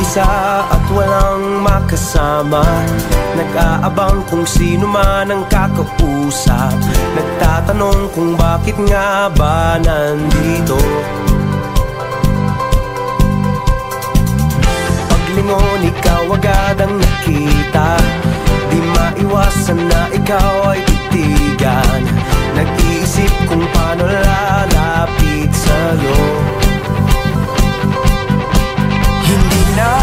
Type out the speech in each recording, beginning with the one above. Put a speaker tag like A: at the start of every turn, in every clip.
A: mag-isa at walang makasama. Nag-aabang kung sino man ang kakausap. Nagtatanong kung bakit nga ba nandito. Paglingon ikaw agad ang nakita. Di maiwasan na ikaw ay titigan. Nag-iisip kung paano lalapit sa'yo. Hindi na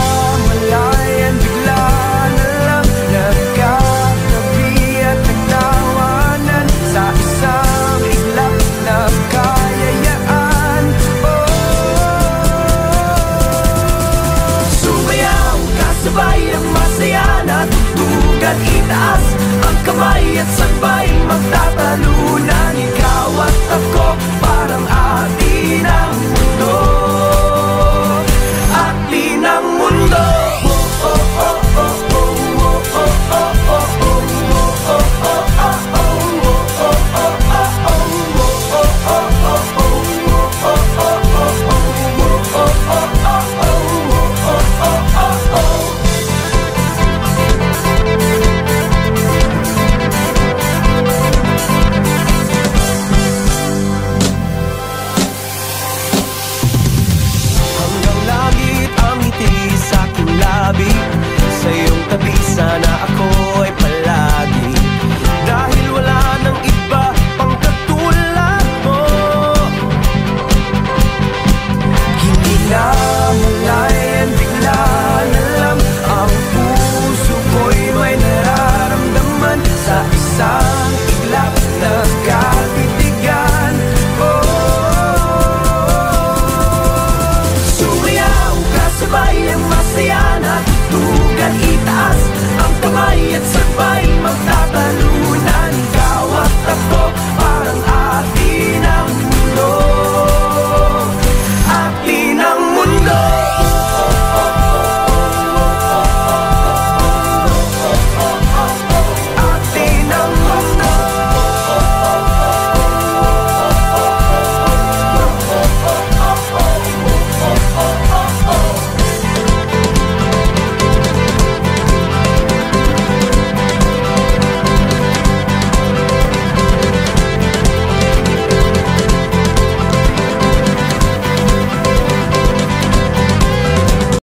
A: malayan, bigla na lang nagkatabi at nagtawanan sa isang iglap na kayayaan. Sumayaw, kasabay ang masaya na tutugan. Itaas ang kamay at sabay magtatalunan. Ikaw at ako parang atin ang